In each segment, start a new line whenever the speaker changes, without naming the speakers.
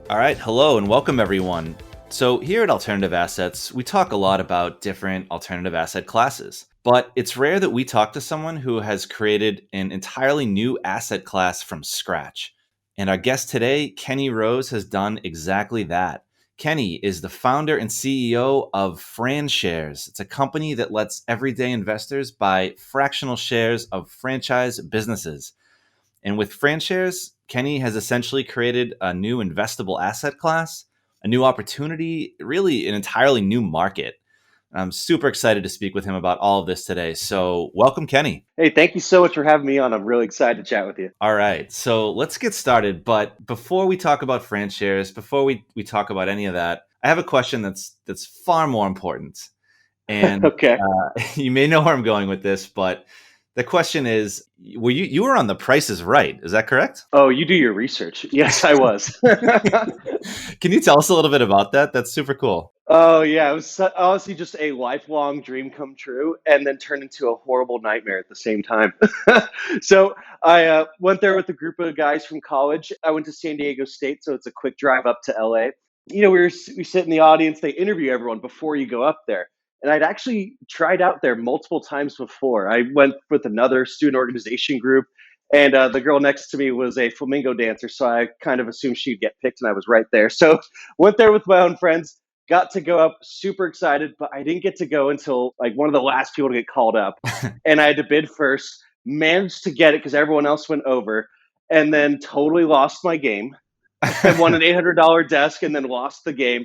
All right, hello and welcome everyone. So, here at Alternative Assets, we talk a lot about different alternative asset classes, but it's rare that we talk to someone who has created an entirely new asset class from scratch. And our guest today, Kenny Rose, has done exactly that. Kenny is the founder and CEO of FranShares. It's a company that lets everyday investors buy fractional shares of franchise businesses. And with FranShares, Kenny has essentially created a new investable asset class, a new opportunity, really an entirely new market. I'm super excited to speak with him about all of this today. So, welcome, Kenny.
Hey, thank you so much for having me on. I'm really excited to chat with you.
All right, so let's get started. But before we talk about FranShares, before we talk about any of that, I have a question that's far more important. And
Okay.
you may know where I'm going with this, but the question is, you were on The Price is Right? Is that correct?
Oh, you do your research. Yes, I was.
Can you tell us a little bit about that? That's super cool.
Oh, yeah. It was honestly just a lifelong dream come true and then turned into a horrible nightmare at the same time. So I went there with a group of guys from college. I went to San Diego State, so it's a quick drive up to LA. We sit in the audience, they interview everyone before you go up there. And I'd actually tried out there multiple times before. I went with another student organization group, and the girl next to me was a flamingo dancer, so I kind of assumed she'd get picked, and I was right there. So went there with my own friends, got to go up, super excited, but I didn't get to go until like one of the last people to get called up, and I had to bid first. Managed to get it because everyone else went over, and then totally lost my game. I won an $800 desk and then lost the game.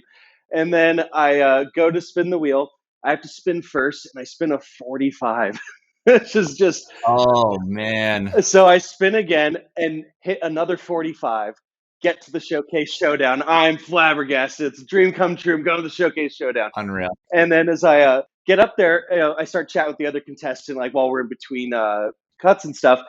And then I go to spin the wheel. I have to spin first, and I spin a 45, which is just
Oh man.
so I spin again and hit another 45. Get to the showcase showdown. I'm flabbergasted. It's a dream come true. I'm going to the showcase showdown.
Unreal.
And then as I get up there, I start chatting with the other contestant, like while we're in between cuts and stuff.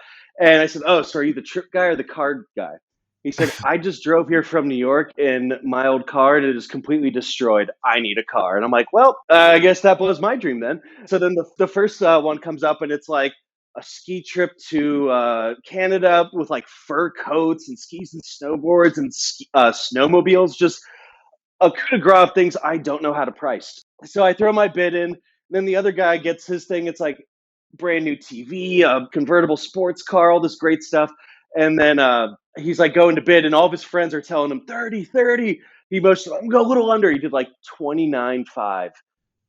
And I said, "Oh, so are you the trip guy or the card guy?" He said, "I just drove here from New York in my old car and it is completely destroyed. I need a car." And I'm like, "Well, I guess that blows my dream then." So then the first one comes up and it's like a ski trip to Canada with like fur coats and skis and snowboards and snowmobiles, just a coup de grace of things I don't know how to price. So I throw my bid in. Then the other guy gets his thing. It's like brand new TV, a convertible sports car, all this great stuff. And then he's like going to bid, and all of his friends are telling him 30, 30. He motioned, "I'm go a little under." He did like 29.5,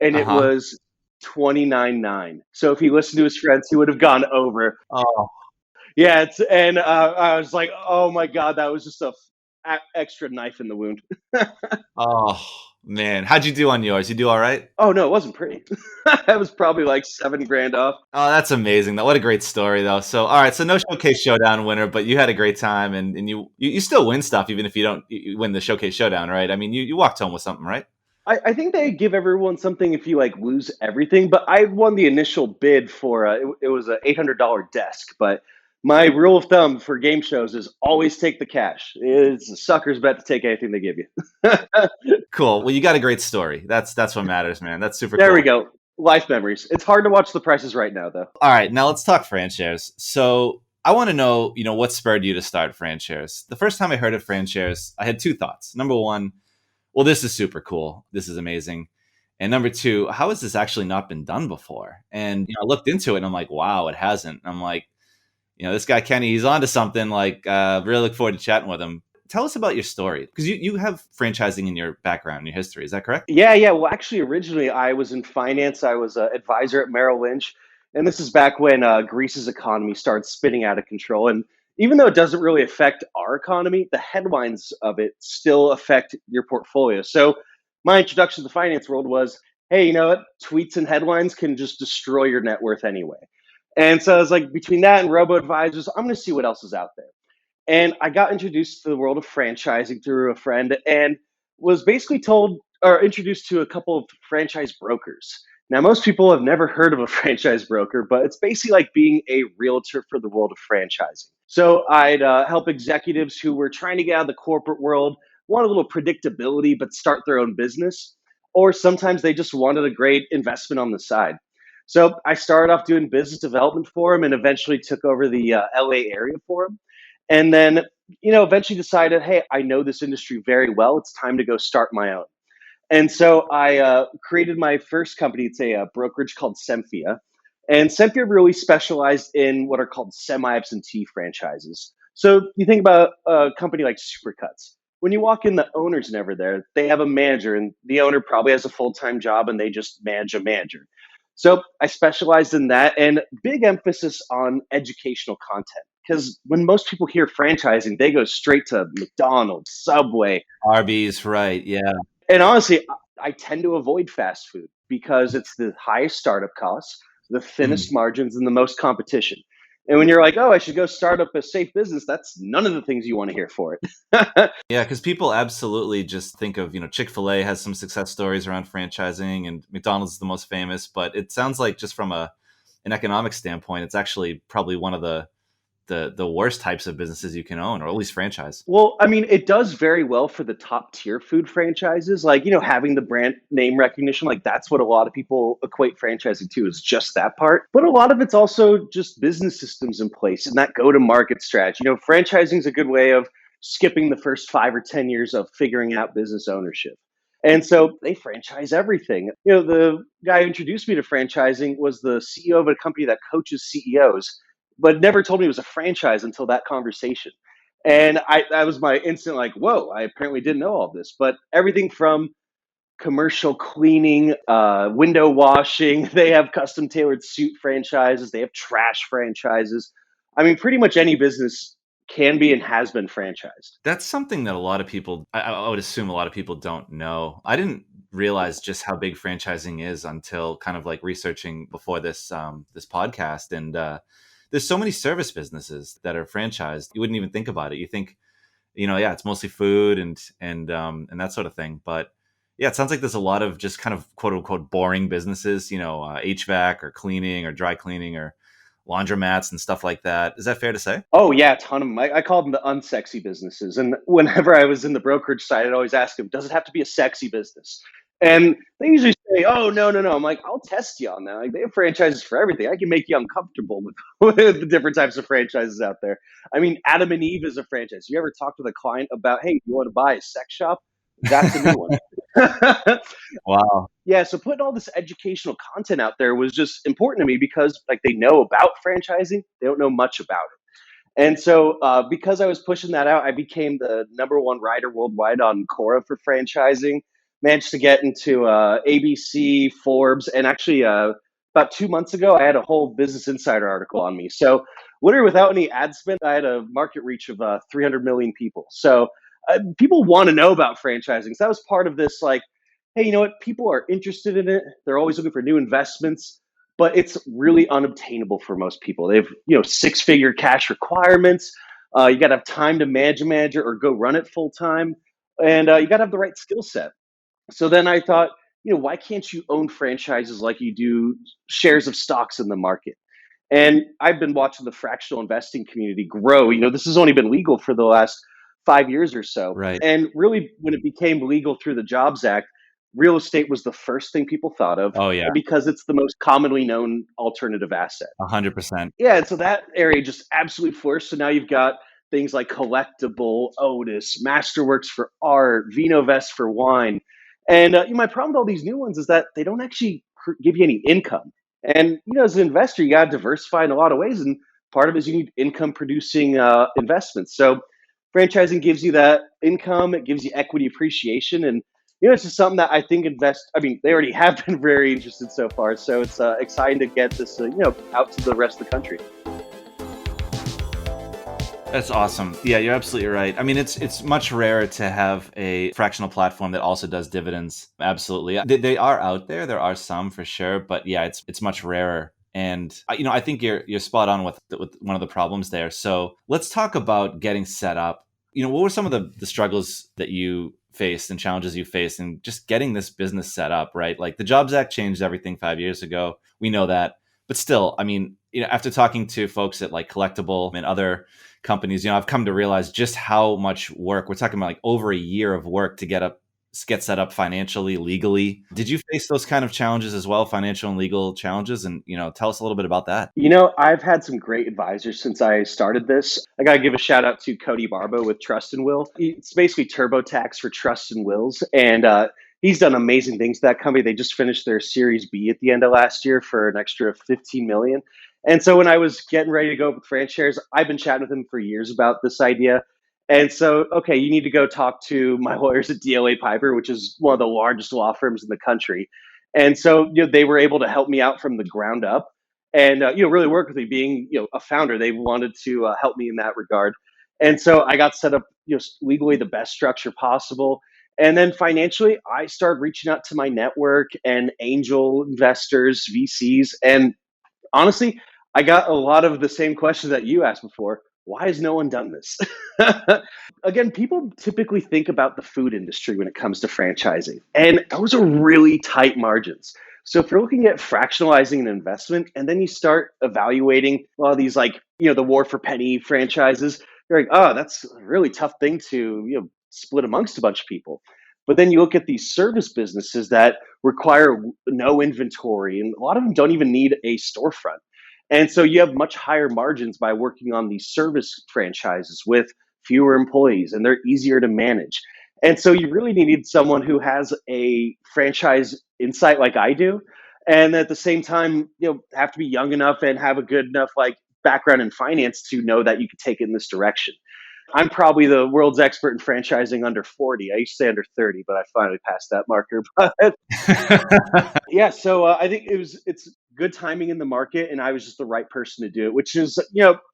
and it
Uh-huh.
was 29.9. So if he listened to his friends, he would have gone over.
Oh,
Yeah, and I was like, "Oh my god, that was just extra knife in the wound."
oh man. How'd you do on yours? You do all right?
Oh no, it wasn't pretty. That was probably like 7 grand off.
Oh, that's amazing. What a great story though. So all right, so no showcase showdown winner, but you had a great time and you still win stuff even if you don't you win the showcase showdown, right? I mean you walked home with something, right?
I think they give everyone something if you like lose everything, but I won the initial bid for it was a $800 desk. But my rule of thumb for game shows is always take the cash. It's a sucker's bet to take anything they give you.
Cool. Well, you got a great story. That's what matters, man. That's super
There we
cool.
go. Life memories. It's hard to watch the prices right now, though.
All right, now let's talk FranShares. So I want to know, what spurred you to start FranShares? The first time I heard of FranShares, I had two thoughts. Number one, well, this is super cool. This is amazing. And number two, how has this actually not been done before? And I looked into it and I'm like, wow, it hasn't. I'm like, this guy Kenny, he's onto something. Like, really look forward to chatting with him. Tell us about your story because you have franchising in your background, in your history. Is that correct?
Yeah, yeah. Well, actually, originally I was in finance. I was an advisor at Merrill Lynch, and this is back when Greece's economy started spinning out of control. And even though it doesn't really affect our economy, the headlines of it still affect your portfolio. So my introduction to the finance world was, hey, you know what? Tweets and headlines can just destroy your net worth anyway. And so I was like, between that and robo advisors, I'm going to see what else is out there. And I got introduced to the world of franchising through a friend and was basically told or introduced to a couple of franchise brokers. Now, most people have never heard of a franchise broker, but it's basically like being a realtor for the world of franchising. So I'd help executives who were trying to get out of the corporate world, want a little predictability, but start their own business. Or sometimes they just wanted a great investment on the side. So I started off doing business development for them and eventually took over the LA area for them. And then eventually decided, hey, I know this industry very well. It's time to go start my own. And so I created my first company. It's a brokerage called Semfia. And Semfia really specialized in what are called semi-absentee franchises. So you think about a company like Supercuts. When you walk in, the owner's never there. They have a manager, and the owner probably has a full-time job, and they just manage a manager. So I specialized in that, and big emphasis on educational content. Because when most people hear franchising, they go straight to McDonald's, Subway,
Arby's, right? Yeah.
and honestly, I tend to avoid fast food because it's the highest startup costs, the thinnest
Mhm.
margins, and the most competition. And when you're like, oh, I should go start up a safe business, that's none of the things you want to hear for it.
Yeah, because people absolutely just think of, Chick-fil-A has some success stories around franchising and McDonald's is the most famous, but it sounds like just from an economic standpoint, it's actually probably one of the worst types of businesses you can own, or at least franchise.
Well, I mean, it does very well for the top tier food franchises. Like, having the brand name recognition, like that's what a lot of people equate franchising to, is just that part. But a lot of it's also just business systems in place and that go to market strategy. Franchising is a good way of skipping the first 5 or 10 years of figuring out business ownership. And so they franchise everything. The guy who introduced me to franchising was the CEO of a company that coaches CEOs, but never told me it was a franchise until that conversation. And that was my instant like, whoa, I apparently didn't know all this. But everything from commercial cleaning, window washing, they have custom tailored suit franchises, they have trash franchises. I mean, pretty much any business can be and has been franchised.
That's something that a lot of people, I would assume a lot of people don't know. I didn't realize just how big franchising is until kind of like researching before this podcast. And there's so many service businesses that are franchised. You wouldn't even think about it. You think, yeah, it's mostly food and that sort of thing. But yeah, it sounds like there's a lot of just kind of quote unquote boring businesses, HVAC or cleaning or dry cleaning or laundromats and stuff like that. Is that fair to say?
Oh yeah, a ton of them. I call them the unsexy businesses. And whenever I was in the brokerage side, I'd always ask them, "Does it have to be a sexy business?" And they usually say, "Oh no, no, no." I'm like, "I'll test you on that. Like, they have franchises for everything. I can make you uncomfortable with, with the different types of franchises out there." I mean, Adam and Eve is a franchise. You ever talk to the client about, "Hey, you want to buy a sex shop?" That's a new one.
Wow.
Yeah, so putting all this educational content out there was just important to me because, like, they know about franchising, they don't know much about it. And so, because I was pushing that out, I became the number one writer worldwide on Quora for franchising. Managed to get into ABC, Forbes, and actually, about 2 months ago, I had a whole Business Insider article on me. So, literally, without any ad spend, I had a market reach of 300 million people. So, people want to know about franchising. So that was part of this, like, hey, you know what? People are interested in it. They're always looking for new investments, but it's really unobtainable for most people. They have, six-figure cash requirements. You got to have time to manage a manager or go run it full time, and you got to have the right skill set. So then I thought, why can't you own franchises like you do shares of stocks in the market? And I've been watching the fractional investing community grow. This has only been legal for the last 5 years or so.
Right.
And really, when it became legal through the Jobs Act, real estate was the first thing people thought of
Oh yeah.
because it's the most commonly known alternative asset.
100%.
Yeah, and so that area just absolutely flourished. So now you've got things like Collectible, Otis, Masterworks for art, VinoVest for wine. And my problem with all these new ones is that they don't actually give you any income. And as an investor, you got to diversify in a lot of ways, and part of it is you need income producing investments. So franchising gives you that income, it gives you equity appreciation, and it's just something that I think I mean, they already have been very interested so far. So it's exciting to get this, out to the rest of the country.
That's awesome. Yeah, you're absolutely right. I mean, it's much rarer to have a fractional platform that also does dividends. Absolutely. They are out there. There are some for sure, but yeah, it's much rarer. And I think you're spot on with one of the problems there. So let's talk about getting set up. What were some of the struggles that you faced and challenges you faced in just getting this business set up, right? Like the Jobs Act changed everything 5 years ago. We know that. But still, I mean, after talking to folks at like Collectible and other companies, I've come to realize just how much work we're talking about, like over a year of work to get up get set up financially, legally. Did you face those kind of challenges as well, financial and legal challenges? And, tell us a little bit about that.
I've had some great advisors since I started this. I got to give a shout out to Cody Barbo with Trust and Will. It's basically TurboTax for Trust and Wills. And he's done amazing things to that company. They just finished their Series B at the end of last year for an extra 15 million. And so when I was getting ready to go with FranShares, I've been chatting with him for years about this idea. And so, okay, you need to go talk to my lawyers at DLA Piper, which is one of the largest law firms in the country. And so, they were able to help me out from the ground up and really work with me. Being a founder, they wanted to help me in that regard. And so I got set up legally the best structure possible. And then financially, I started reaching out to my network and angel investors, VCs. And honestly, I got a lot of the same questions that you asked before. Why has no one done this? Again, people typically think about the food industry when it comes to franchising, and those are really tight margins. So if you're looking at fractionalizing an investment and then you start evaluating all these, like, the war for penny franchises, you're like, oh, that's a really tough thing to, split amongst a bunch of people. But then you look at these service businesses that require no inventory, and a lot of them don't even need a storefront. And so you have much higher margins by working on these service franchises with fewer employees, and they're easier to manage. And so you really need someone who has a franchise insight like I do, and at the same time, have to be young enough and have a good enough like background in finance to know that you could take it in this direction. I'm probably the world's expert in franchising under 40. I used to say under 30, but I finally passed that marker. But yeah, so I think it's good timing in the market, and I was just the right person to do it. Which is,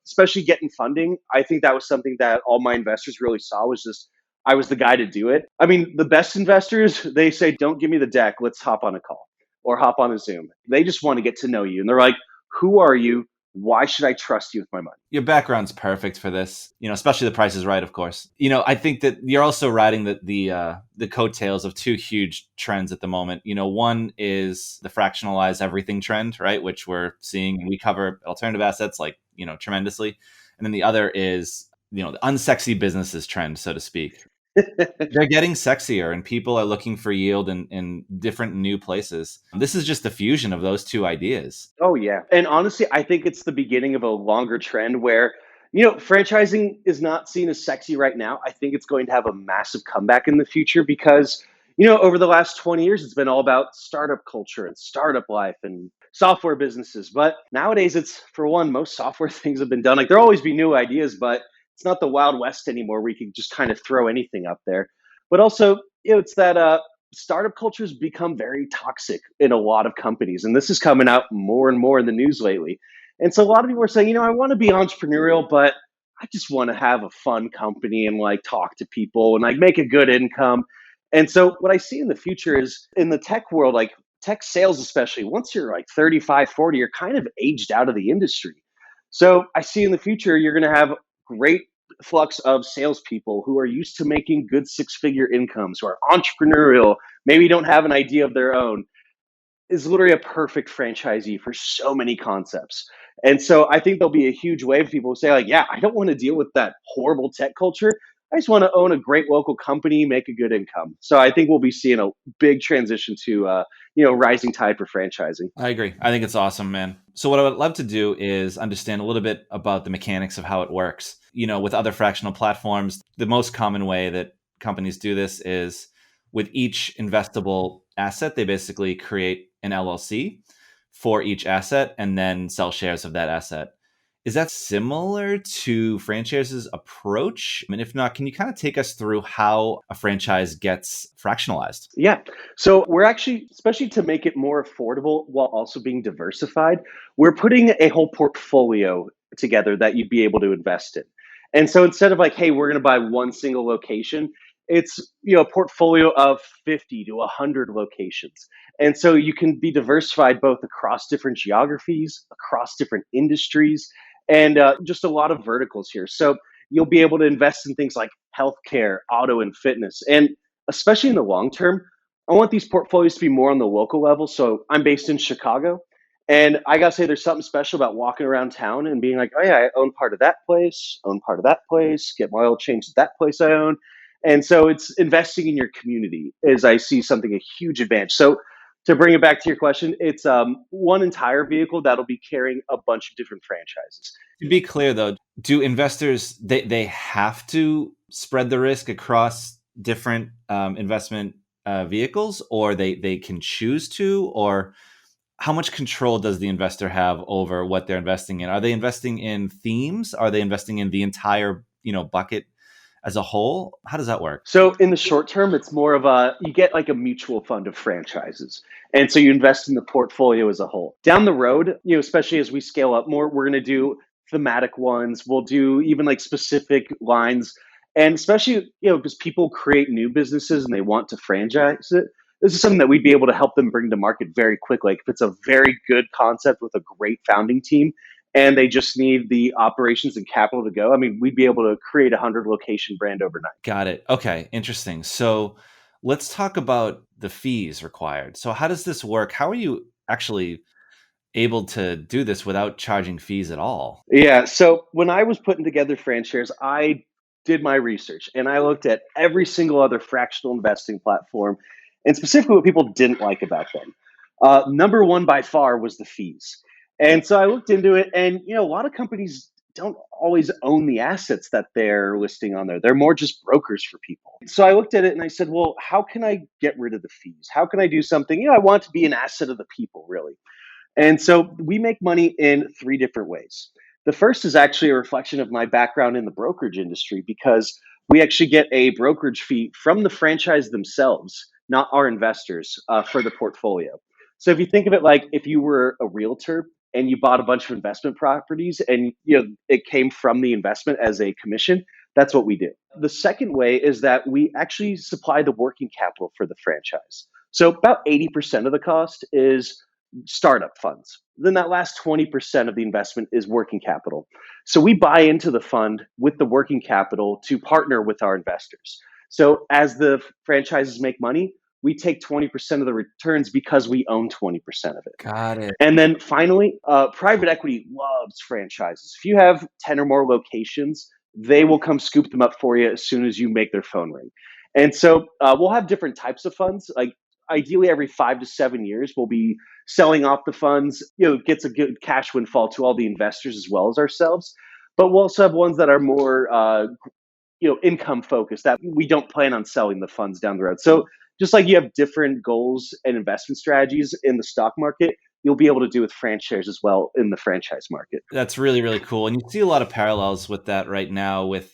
especially getting funding. I think that was something that all my investors really saw, was just I was the guy to do it. I mean, the best investors, they say, "Don't give me the deck. Let's hop on a call or hop on a Zoom." They just want to get to know you, and they're like, "Who are you? Why should I trust you with my money?"
Your background's perfect for this, especially The Price is Right, of course. I think that you're also riding the coattails of two huge trends at the moment. One is the fractionalize everything trend, right, which we're seeing. We cover alternative assets like, tremendously. And then the other is, the unsexy businesses trend, so to speak. They're getting sexier, and people are looking for yield in different new places. This is just the fusion of those two ideas.
Oh, yeah. And honestly, I think it's the beginning of a longer trend where, franchising is not seen as sexy right now. I think it's going to have a massive comeback in the future because, over the last 20 years, it's been all about startup culture and startup life and software businesses. But nowadays, it's, for one, most software things have been done. Like, there'll always be new ideas, but it's not the Wild West anymore where you can just kind of throw anything up there. But also, it's that startup cultures become very toxic in a lot of companies. And this is coming out more and more in the news lately. And so a lot of people are saying, I want to be entrepreneurial, but I just want to have a fun company and like talk to people and like make a good income. And so what I see in the future is in the tech world, like tech sales, especially once you're like 35, 40, you're kind of aged out of the industry. So I see in the future, you're going to have great flux of salespeople who are used to making good six-figure incomes, who are entrepreneurial, maybe don't have an idea of their own, is literally a perfect franchisee for so many concepts. And so I think there'll be a huge wave of people who say, like, yeah, I don't want to deal with that horrible tech culture. I just want to own a great local company, make a good income. So I think we'll be seeing a big transition to, rising tide for franchising.
I agree. I think it's awesome, man. So what I would love to do is understand a little bit about the mechanics of how it works. With other fractional platforms, the most common way that companies do this is with each investable asset, they basically create an LLC for each asset and then sell shares of that asset. Is that similar to FranShares' approach? And if not, can you kind of take us through how a franchise gets fractionalized?
Yeah. So we're actually, especially to make it more affordable while also being diversified, we're putting a whole portfolio together that you'd be able to invest in. And so instead of like, hey, we're going to buy one single location, it's, a portfolio of 50 to 100 locations. And so you can be diversified both across different geographies, across different industries, and just a lot of verticals here. So you'll be able to invest in things like healthcare, auto, and fitness. And especially in the long term, I want these portfolios to be more on the local level. So I'm based in Chicago. And I gotta say, there's something special about walking around town and being like, oh yeah, I own part of that place, own part of that place, get my oil changed at that place I own. And so it's investing in your community as I see something a huge advantage. So to bring it back to your question, it's one entire vehicle that'll be carrying a bunch of different franchises.
To be clear though, do investors they have to spread the risk across different investment vehicles, or they can choose to, or how much control does the investor have over what they're investing in? Are they investing in themes? Are they investing in the entire, bucket as a whole? How does that work?
So in the short term, it's more of you get like a mutual fund of franchises. And so you invest in the portfolio as a whole. Down the road, especially as we scale up more, we're going to do thematic ones. We'll do even like specific lines. And especially, because people create new businesses and they want to franchise it. This is something that we'd be able to help them bring to market very quickly. Like if it's a very good concept with a great founding team, and they just need the operations and capital to go. I mean, we'd be able to create a 100 location brand overnight.
Got it. Okay, interesting. So let's talk about the fees required. So how does this work? How are you actually able to do this without charging fees at all?
Yeah. So when I was putting together FranShares, I did my research and I looked at every single other fractional investing platform and specifically what people didn't like about them. Number one by far was the fees. And so I looked into it, and a lot of companies don't always own the assets that they're listing on there. They're more just brokers for people. So I looked at it and I said, well, how can I get rid of the fees? How can I do something? I want to be an asset of the people, really. And so we make money in three different ways. The first is actually a reflection of my background in the brokerage industry because we actually get a brokerage fee from the franchise themselves, not our investors, for the portfolio. So if you think of it like if you were a realtor and you bought a bunch of investment properties and it came from the investment as a commission, that's what we do. The second way is that we actually supply the working capital for the franchise. So about 80% of the cost is startup funds. Then that last 20% of the investment is working capital. So we buy into the fund with the working capital to partner with our investors. So as the franchises make money, we take 20% of the returns because we own 20% of it.
Got it.
And then finally, private equity loves franchises. If you have 10 or more locations, they will come scoop them up for you as soon as you make their phone ring. And so we'll have different types of funds. Like ideally, every 5 to 7 years, we'll be selling off the funds. It gets a good cash windfall to all the investors as well as ourselves. But we'll also have ones that are more income focused that we don't plan on selling the funds down the road. So just like you have different goals and investment strategies in the stock market, you'll be able to do with FranShares as well in the franchise market.
That's really, really cool. And you see a lot of parallels with that right now with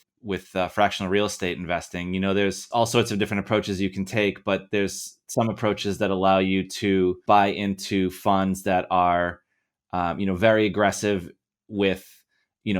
fractional real estate investing. There's all sorts of different approaches you can take, but there's some approaches that allow you to buy into funds that are, very aggressive with,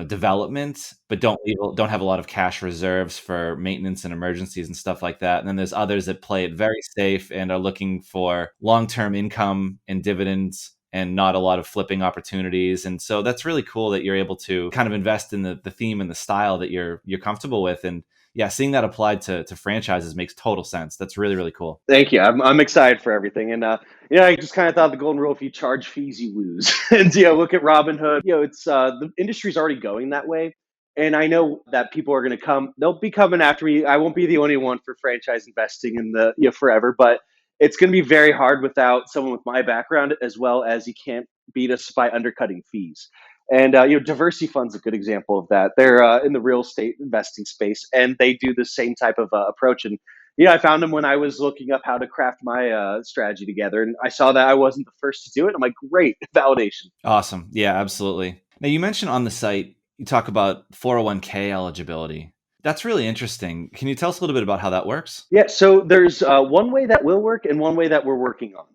development, but don't have a lot of cash reserves for maintenance and emergencies and stuff like that. And then there's others that play it very safe and are looking for long-term income and dividends and not a lot of flipping opportunities. And so that's really cool that you're able to kind of invest in the theme and the style that you're comfortable with. And yeah, seeing that applied to franchises makes total sense. That's really, really cool.
Thank you. I'm excited for everything. And I just kind of thought the golden rule: if you charge fees, you lose. And look at Robinhood. It's the industry's already going that way. And I know that people are going to come. They'll be coming after me. I won't be the only one for franchise investing in the forever, but it's going to be very hard without someone with my background, as well as you can't beat us by undercutting fees. And Diversity Fund's a good example of that. They're in the real estate investing space, and they do the same type of approach. And I found them when I was looking up how to craft my strategy together, and I saw that I wasn't the first to do it. I'm like, great validation.
Awesome. Yeah, absolutely. Now you mentioned on the site you talk about 401k eligibility. That's really interesting. Can you tell us a little bit about how that works?
Yeah, so there's one way that will work and one way that we're working on.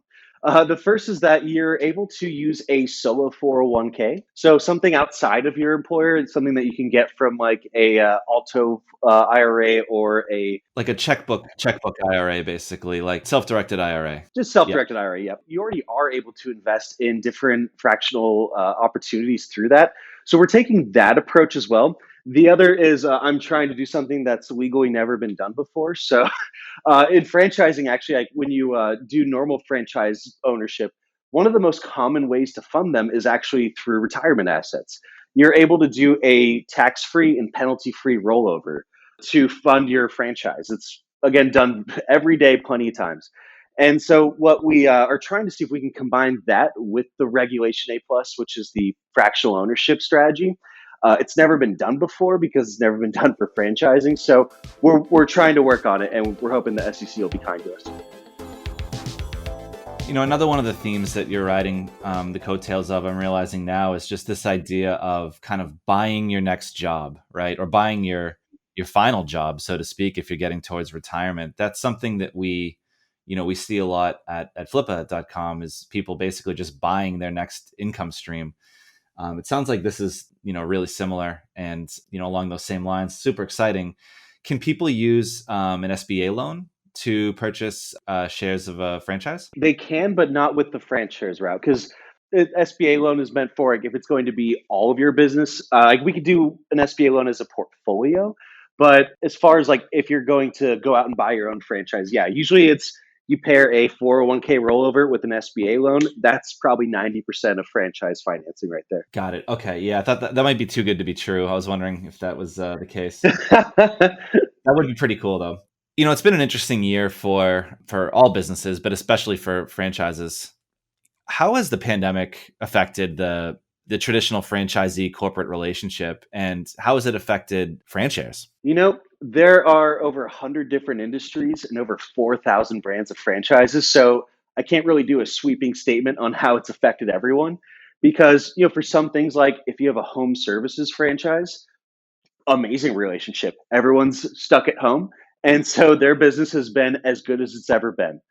The first is that you're able to use a solo 401k. So something outside of your employer. It's something that you can get from like a Alto IRA or
like a checkbook IRA, basically, like self-directed IRA.
Just self-directed IRA. Yep. You already are able to invest in different fractional opportunities through that. So we're taking that approach as well. The other is I'm trying to do something that's legally never been done before. So in franchising, actually, like when you do normal franchise ownership, one of the most common ways to fund them is actually through retirement assets. You're able to do a tax-free and penalty-free rollover. to fund your franchise. It's again done every day, plenty of times. And so what we are trying to see if we can combine that with the Regulation A plus, which is the fractional ownership strategy. It's never been done before because it's never been done for franchising. So we're trying to work on it, and we're hoping the SEC will be kind to us.
Another one of the themes that you're riding the coattails of, I'm realizing now, is just this idea of kind of buying your next job, right? Or buying your final job, so to speak, if you're getting towards retirement. That's something that we see a lot at flippa.com, is people basically just buying their next income stream. It sounds like this is, really similar and, along those same lines. Super exciting. Can people use an SBA loan to purchase shares of a franchise?
They can, but not with the franchise route, because the SBA loan is meant for, like, if it's going to be all of your business. Like, we could do an SBA loan as a portfolio, but as far as like if you're going to go out and buy your own franchise, yeah, usually it's you pair a 401k rollover with an SBA loan. That's probably 90% of franchise financing right there.
Got it. Okay. Yeah, I thought that might be too good to be true. I was wondering if that was the case. That would be pretty cool, though. It's been an interesting year for all businesses, but especially for franchises. How has the pandemic affected the traditional franchisee corporate relationship, and how has it affected FranShares?
There are over 100 different industries and over 4,000 brands of franchises. So I can't really do a sweeping statement on how it's affected everyone because, for some things, like if you have a home services franchise, amazing relationship. Everyone's stuck at home. And so their business has been as good as it's ever been.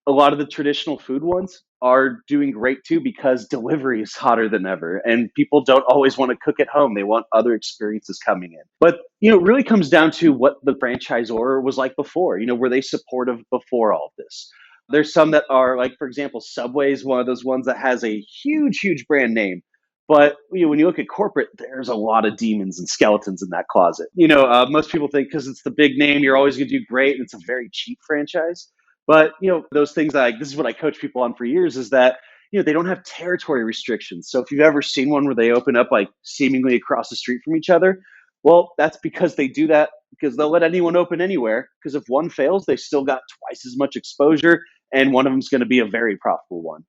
A lot of the traditional food ones are doing great too because delivery is hotter than ever and people don't always want to cook at home. They want other experiences coming in. But, it really comes down to what the franchisor was like before. Were they supportive before all of this? There's some that are like, for example, Subway is one of those ones that has a huge, huge brand name. But when you look at corporate, there's a lot of demons and skeletons in that closet. Most people think because it's the big name, you're always going to do great, and it's a very cheap franchise. But those things this is what I coach people on for years is that they don't have territory restrictions. So if you've ever seen one where they open up like seemingly across the street from each other, well, that's because they do that because they'll let anyone open anywhere. Because if one fails, they still got twice as much exposure, and one of them is going to be a very profitable one.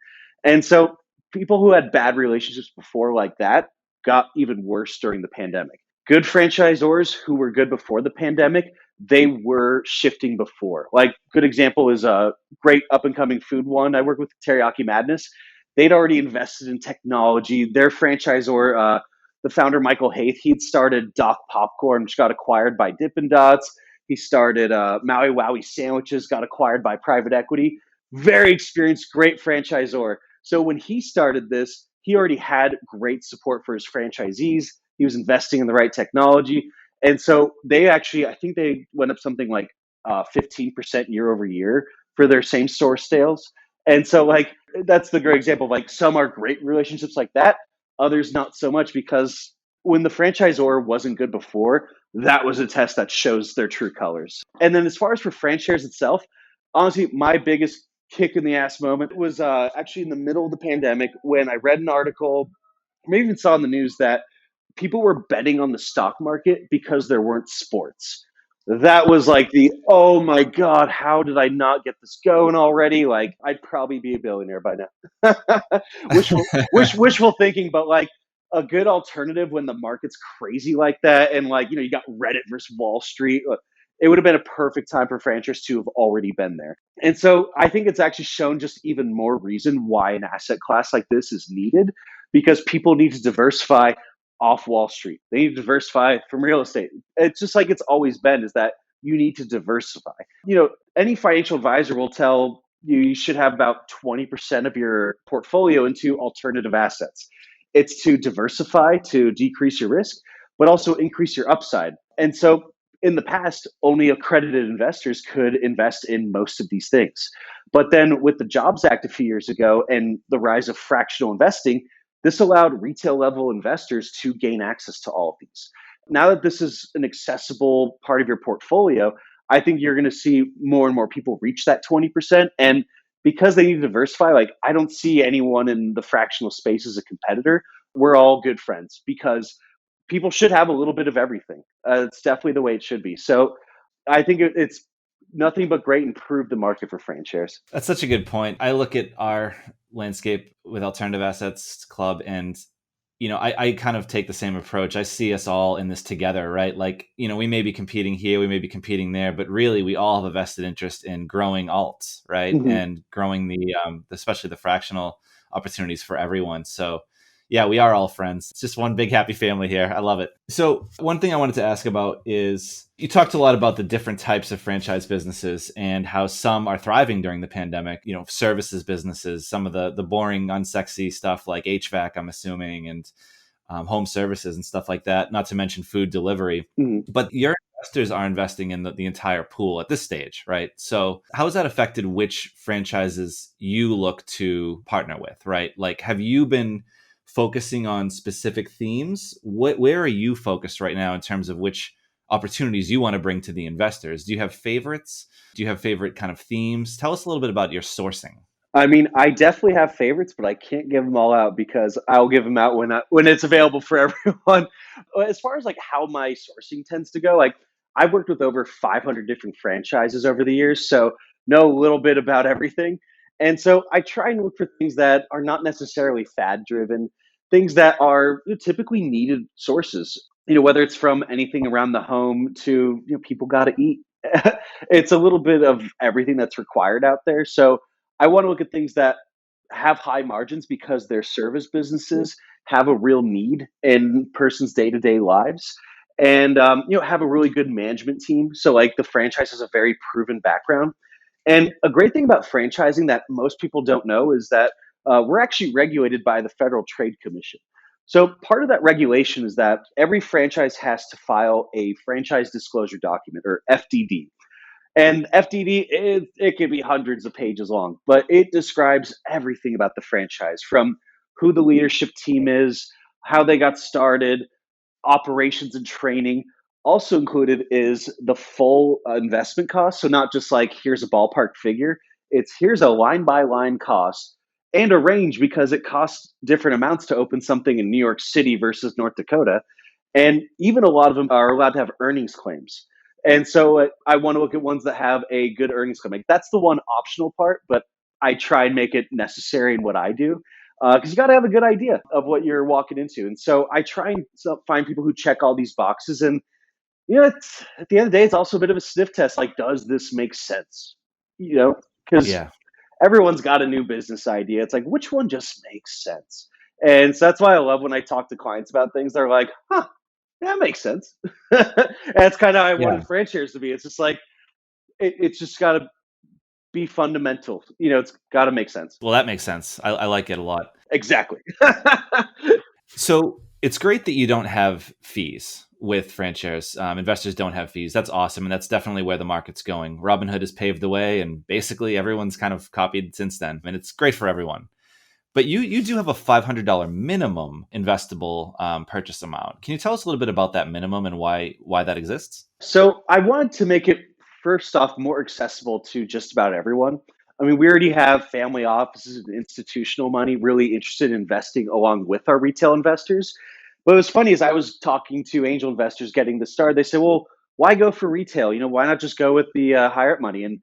And so people who had bad relationships before like that got even worse during the pandemic. Good franchisors who were good before the pandemic, they were shifting before. Like, good example is a great up and coming food one I work with, Teriyaki Madness. They'd already invested in technology. Their franchisor, the founder Michael Haith, he'd started Doc Popcorn, which got acquired by Dippin' Dots. He started Maui Wowie Sandwiches, got acquired by private equity. Very experienced, great franchisor. So when he started this, he already had great support for his franchisees. He was investing in the right technology. And so they actually, I think they went up something like 15% year over year for their same store sales. And so like, that's the great example of like some are great relationships like that. Others not so much because when the franchisor wasn't good before, that was a test that shows their true colors. And then as far as for FranShares itself, honestly, my biggest kick in the ass moment was actually in the middle of the pandemic when I read an article, maybe even saw in the news that people were betting on the stock market because there weren't sports. That was like oh my God, how did I not get this going already? Like, I'd probably be a billionaire by now. wishful thinking, but like a good alternative when the market's crazy like that. And like, you got Reddit versus Wall Street. It would have been a perfect time for franchise to have already been there. And so I think it's actually shown just even more reason why an asset class like this is needed because people need to diversify off Wall Street. They need to diversify from real estate. It's just like it's always been is that you need to diversify. Any financial advisor will tell you should have about 20% of your portfolio into alternative assets. It's to diversify, to decrease your risk, but also increase your upside. And so in the past, only accredited investors could invest in most of these things. But then with the Jobs Act a few years ago and the rise of fractional investing, this allowed retail level investors to gain access to all of these. Now that this is an accessible part of your portfolio, I think you're going to see more and more people reach that 20%. And because they need to diversify, like I don't see anyone in the fractional space as a competitor. We're all good friends because people should have a little bit of everything. It's definitely the way it should be. So I think it's nothing but great, and improve the market for franchise.
That's such a good point. I look at our landscape with Alternative Assets Club, and I kind of take the same approach. I see us all in this together, right? Like, we may be competing here, we may be competing there, but really we all have a vested interest in growing alts, right?
Mm-hmm.
And growing especially the fractional opportunities for everyone. So yeah, we are all friends. It's just one big happy family here. I love it. So one thing I wanted to ask about is you talked a lot about the different types of franchise businesses and how some are thriving during the pandemic, services businesses, some of the boring, unsexy stuff like HVAC, I'm assuming, and home services and stuff like that, not to mention food delivery.
Mm-hmm.
But your investors are investing in the entire pool at this stage, right? So how has that affected which franchises you look to partner with, right? Like, have you been focusing on specific themes? Where are you focused right now in terms of which opportunities you want to bring to the investors? Do you have favorites? Do you have favorite kind of themes? Tell us a little bit about your sourcing.
I mean, I definitely have favorites, but I can't give them all out because I'll give them out when it's available for everyone. As far as like how my sourcing tends to go, like I've worked with over 500 different franchises over the years, so know a little bit about everything. And so I try and look for things that are not necessarily fad driven, things that are typically needed sources. Whether it's from anything around the home to people got to eat. It's a little bit of everything that's required out there. So I want to look at things that have high margins because their service businesses have a real need in person's day to day lives, and have a really good management team. So like the franchise has a very proven background. And a great thing about franchising that most people don't know is that we're actually regulated by the Federal Trade Commission. So part of that regulation is that every franchise has to file a franchise disclosure document, or FDD. And FDD, it can be hundreds of pages long, but it describes everything about the franchise, from who the leadership team is, how they got started, operations and training. Also included is the full investment cost. So not just like here's a ballpark figure, it's here's a line by line cost and a range because it costs different amounts to open something in New York City versus North Dakota. And even a lot of them are allowed to have earnings claims. And so I want to look at ones that have a good earnings claim. Like that's the one optional part, but I try and make it necessary in what I do because you got to have a good idea of what you're walking into. And so I try and find people who check all these boxes. And it's at the end of the day, it's also a bit of a sniff test. Like, does this make sense? Because
Yeah.
everyone's got a new business idea. It's like, which one just makes sense? And so that's why I love when I talk to clients about things. They're like, huh, that makes sense. And that's kind of how I
Yeah.
wanted franchise to be. It's just like, it's just got to be fundamental. It's got to make sense.
Well, that makes sense. I like it a lot.
Exactly.
So it's great that you don't have fees with franchise. Investors don't have fees. That's awesome. And that's definitely where the market's going. Robinhood has paved the way, and basically everyone's kind of copied since then. And it's great for everyone. But you do have a $500 minimum investable purchase amount. Can you tell us a little bit about that minimum and why that exists?
So I wanted to make it, first off, more accessible to just about everyone. I mean, we already have family offices and institutional money really interested in investing along with our retail investors. What was funny is I was talking to angel investors getting the start. They said, well, why go for retail? Why not just go with the higher up money? And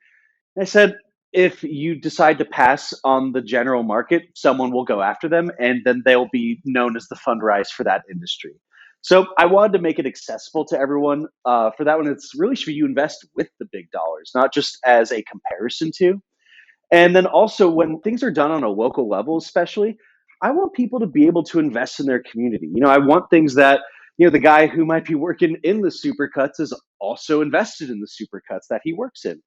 I said, if you decide to pass on the general market, someone will go after them, and then they'll be known as the fundrise for that industry. So I wanted to make it accessible to everyone. For that one, it's really should you invest with the big dollars, not just as a comparison to. And then also, when things are done on a local level, especially, I want people to be able to invest in their community. I want things that, the guy who might be working in the supercuts is also invested in the supercuts that he works in.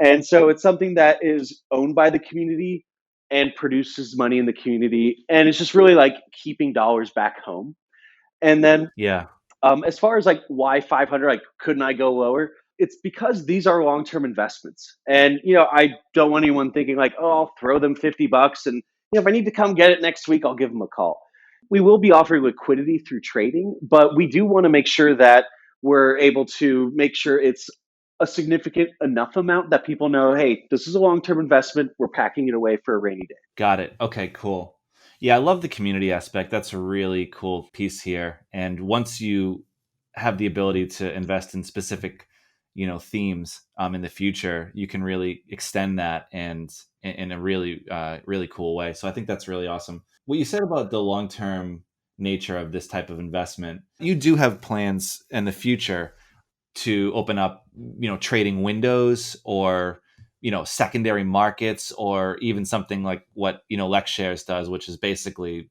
And so it's something that is owned by the community and produces money in the community. And it's just really like keeping dollars back home. And then
Yeah.
as far as like why 500, like couldn't I go lower? It's because these are long-term investments. And, I don't want anyone thinking like, oh, I'll throw them $50 and, if I need to come get it next week, I'll give them a call. We will be offering liquidity through trading, but we do want to make sure that we're able to make sure it's a significant enough amount that people know, hey, this is a long-term investment. We're packing it away for a rainy day.
Got it. Okay, cool. Yeah, I love the community aspect. That's a really cool piece here. And once you have the ability to invest in specific, themes in the future, you can really extend that and in a really, really cool way. So I think that's really awesome. What you said about the long term nature of this type of investment, you do have plans in the future to open up, trading windows or, secondary markets, or even something like what, LexShares does, which is basically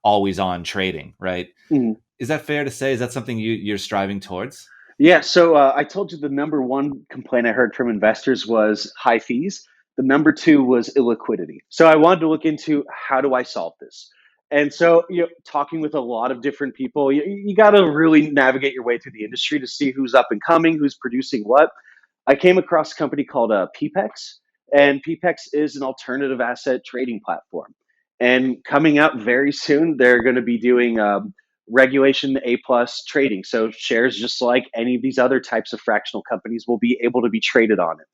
always on trading, right?
Mhm.
Is that fair to say? Is that something you're striving towards?
Yeah, so I told you the number one complaint I heard from investors was high fees. The number two was illiquidity. So I wanted to look into how do I solve this. And so, talking with a lot of different people, you got to really navigate your way through the industry to see who's up and coming, who's producing what. I came across a company called PPEX, and PPEX is an alternative asset trading platform. And coming out very soon, they're going to be doing regulation A plus trading. So shares, just like any of these other types of fractional companies, will be able to be traded on it.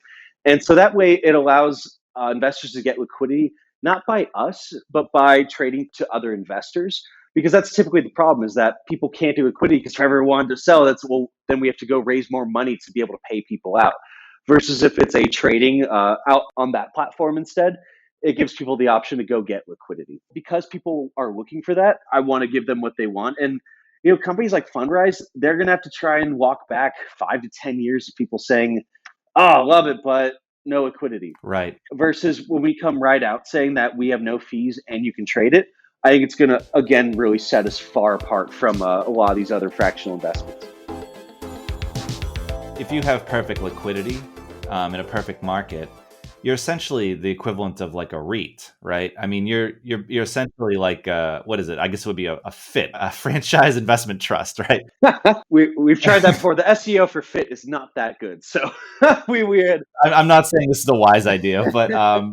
And so that way, it allows investors to get liquidity, not by us, but by trading to other investors. Because that's typically the problem, is that people can't do liquidity because Trevor wanted to sell. That's, well, then we have to go raise more money to be able to pay people out. Versus if it's a trading out on that platform instead, it gives people the option to go get liquidity. Because people are looking for that, I want to give them what they want. And companies like Fundrise, they're going to have to try and walk back 5 to 10 years of people saying, "Oh, I love it, but no liquidity."
Right.
Versus when we come right out saying that we have no fees and you can trade it, I think it's going to, again, really set us far apart from a lot of these other fractional investments.
If you have perfect liquidity in a perfect market, you're essentially the equivalent of like a REIT, right? I mean, you're essentially like what is it? I guess it would be a FIT, a franchise investment trust, right?
We've tried that before. The SEO for fit is not that good, so we had.
I'm not saying this is a wise idea, but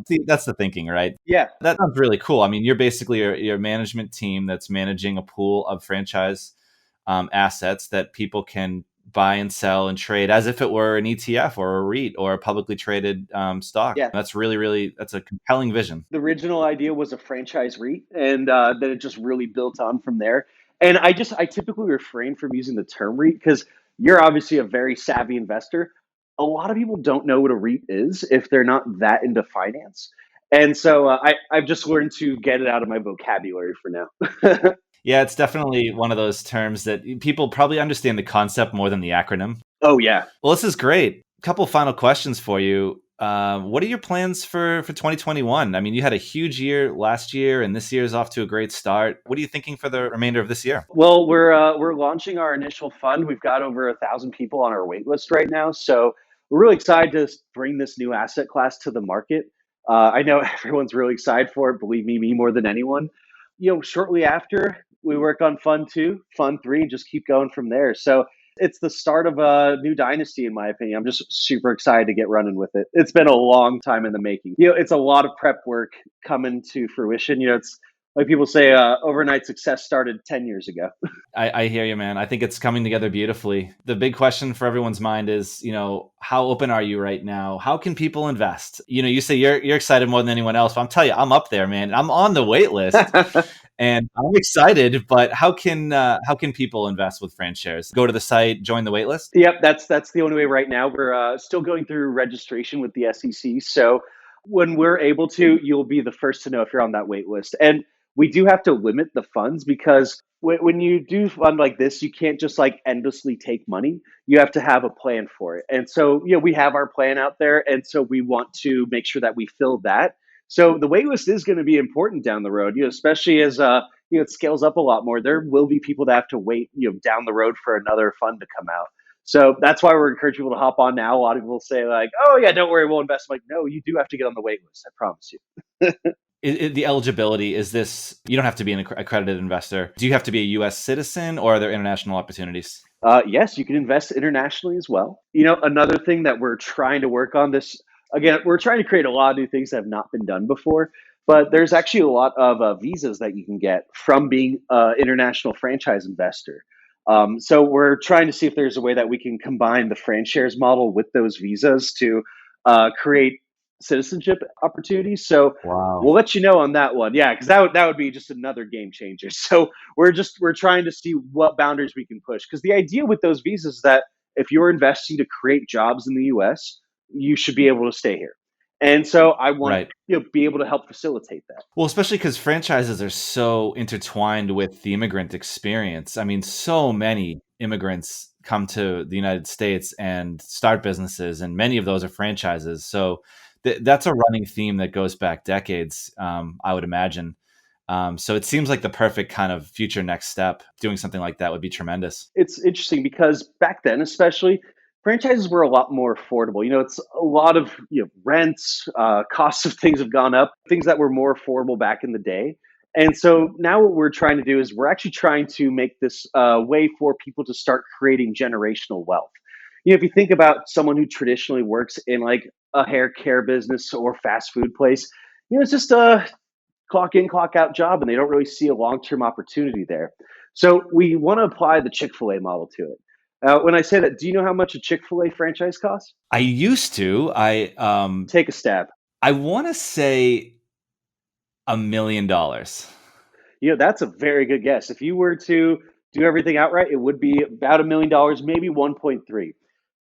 see, that's the thinking, right?
Yeah.
That sounds really cool. I mean, you're basically your management team that's managing a pool of franchise assets that people can buy and sell and trade as if it were an ETF or a REIT or a publicly traded stock.
Yeah.
That's that's a compelling vision.
The original idea was a franchise REIT, and then it just really built on from there. And I typically refrain from using the term REIT because you're obviously a very savvy investor. A lot of people don't know what a REIT is if they're not that into finance. And so I've just learned to get it out of my vocabulary for now.
Yeah, it's definitely one of those terms that people probably understand the concept more than the acronym.
Oh, yeah.
Well, this is great. Couple final questions for you. What are your plans for 2021? I mean, you had a huge year last year, and this year is off to a great start. What are you thinking for the remainder of this year?
Well, we're launching our initial fund. We've got over 1,000 people on our wait list right now, so we're really excited to bring this new asset class to the market. I know everyone's really excited for it. Believe me more than anyone. Shortly after, we work on fund two, fund three, and just keep going from there. So it's the start of a new dynasty, in my opinion. I'm just super excited to get running with it. It's been a long time in the making. It's a lot of prep work coming to fruition. It's like people say, overnight success started 10 years ago.
I hear you, man. I think it's coming together beautifully. The big question for everyone's mind is, how open are you right now? How can people invest? You say you're excited more than anyone else, but I'm telling you, I'm up there, man. I'm on the wait list. And I'm excited, but how can people invest with FranShares? Go to the site, join the waitlist.
Yep, that's the only way right now. We're still going through registration with the SEC, so when we're able to, you'll be the first to know if you're on that wait list. And we do have to limit the funds because when you do fund like this, you can't just like endlessly take money. You have to have a plan for it. And so, we have our plan out there, and so we want to make sure that we fill that. So the wait list is going to be important down the road, especially as it scales up a lot more. There will be people that have to wait, down the road for another fund to come out. So that's why we're encouraging people to hop on now. A lot of people say like, "Oh yeah, don't worry, we'll invest." I'm like, no, you do have to get on the wait list. I promise you.
The eligibility, is this, you don't have to be an accredited investor. Do you have to be a US citizen, or are there international opportunities?
Yes, you can invest internationally as well. Another thing that we're trying to work on this, again, we're trying to create a lot of new things that have not been done before, but there's actually a lot of visas that you can get from being an international franchise investor. So we're trying to see if there's a way that we can combine the FranShares model with those visas to create citizenship opportunities. So
Wow.
we'll let you know on that one. Yeah, because that would be just another game changer. So we're trying to see what boundaries we can push. Because the idea with those visas is that if you're investing to create jobs in the U.S., you should be able to stay here. And so I want
Right.
to be able to help facilitate that.
Well, especially because franchises are so intertwined with the immigrant experience. I mean, so many immigrants come to the United States and start businesses, and many of those are franchises. So that's a running theme that goes back decades, I would imagine. So it seems like the perfect kind of future next step. Doing something like that would be tremendous.
It's interesting because back then, especially, franchises were a lot more affordable. It's a lot of rents, costs of things have gone up, things that were more affordable back in the day. And so now what we're trying to do is we're actually trying to make this way for people to start creating generational wealth. If you think about someone who traditionally works in like a hair care business or fast food place, it's just a clock in, clock out job, and they don't really see a long term opportunity there. So we want to apply the Chick-fil-A model to it. When I say that, do you know how much a Chick-fil-A franchise costs?
I used to.
Take a stab.
I want to say $1 million.
That's a very good guess. If you were to do everything outright, it would be about $1 million, maybe 1.3.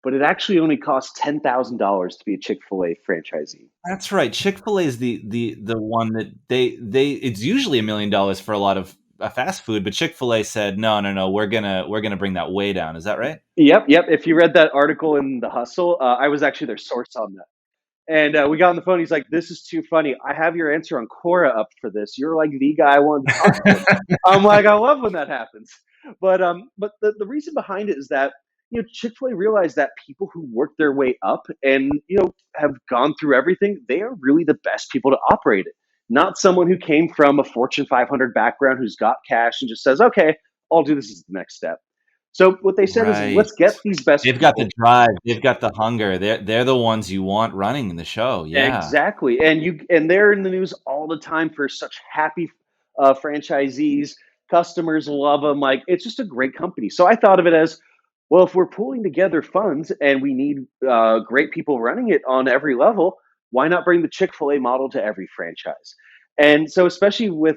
But it actually only costs $10,000 to be a Chick-fil-A franchisee.
That's right. Chick-fil-A is the one that they it's usually $1 million for a lot of fast food, but Chick-fil-A said no, we're gonna bring that way down. Is that right?
Yep. If you read that article in The Hustle, I was actually their source on that. And we got on the phone. He's like, "This is too funny. I have your answer on Quora up for this. You're like the guy I wanted to talk to." I'm like, I love when that happens. But the reason behind it is that Chick-fil-A realized that people who work their way up and have gone through everything, they are really the best people to operate it. Not someone who came from a Fortune 500 background who's got cash and just says, "Okay, I'll do this as the next step." So what they said is,
Right.
let's get these best
They've got the drive. They've got the hunger. They're the ones you want running the show. Yeah.
exactly, and they're in the news all the time for such happy franchisees. Customers love them. Like it's just a great company. So I thought of it as, well, if we're pulling together funds and we need great people running it on every level, why not bring the Chick-fil-A model to every franchise? And so, especially with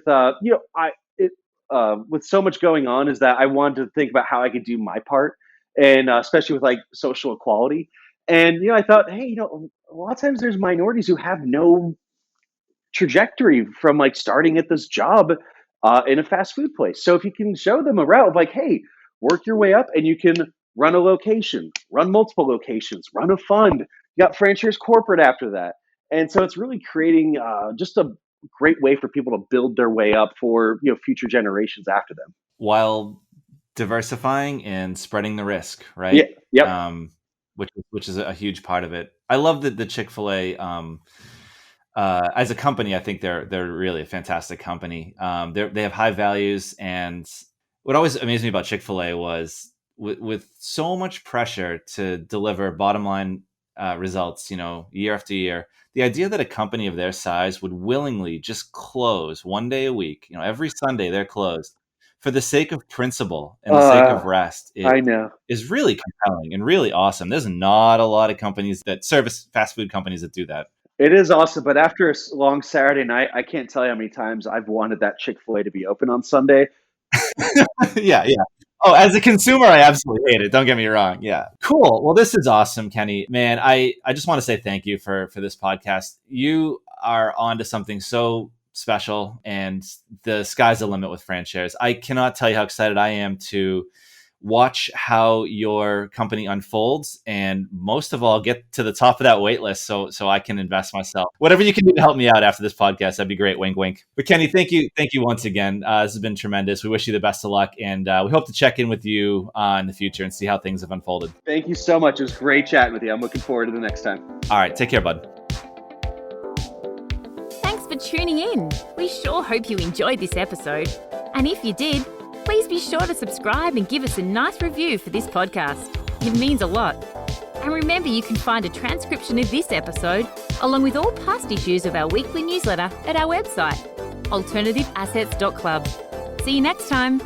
with so much going on, is that I wanted to think about how I could do my part, and especially with like social equality. And I thought, hey, a lot of times there's minorities who have no trajectory from like starting at this job in a fast food place. So if you can show them a route of like, hey, work your way up and you can run a location, run multiple locations, run a fund. You got franchise corporate after that. And so it's really creating just a great way for people to build their way up for future generations after them.
While diversifying and spreading the risk,
Yeah.
right?
Yep.
Which is a huge part of it. I love that the Chick-fil-A as a company, I think they're really a fantastic company. They have high values, and what always amazed me about Chick-fil-A was with so much pressure to deliver bottom line results, year after year. The idea that a company of their size would willingly just close one day a week, every Sunday they're closed for the sake of principle and the sake of rest
I know.
is really compelling and really awesome. There's not a lot of companies that service fast food companies that do that.
It is awesome, but after a long Saturday night, I can't tell you how many times I've wanted that Chick-fil-A to be open on Sunday.
Yeah. Oh, as a consumer, I absolutely hate it. Don't get me wrong. Yeah. Cool. Well, this is awesome, Kenny. Man, I just want to say thank you for this podcast. You are onto something so special, and the sky's the limit with FranShares. I cannot tell you how excited I am to watch how your company unfolds, and most of all, get to the top of that wait list so I can invest myself. Whatever you can do to help me out after this podcast, that'd be great. Wink, wink. But Kenny, thank you once again. This has been tremendous. We wish you the best of luck, and we hope to check in with you in the future and see how things have unfolded.
Thank you so much. It was great chatting with you. I'm looking forward to the next time.
All right, take care, bud.
Thanks for tuning in. We sure hope you enjoyed this episode. And if you did, please be sure to subscribe and give us a nice review for this podcast. It means a lot. And remember, you can find a transcription of this episode, along with all past issues of our weekly newsletter, at our website, alternativeassets.club. See you next time.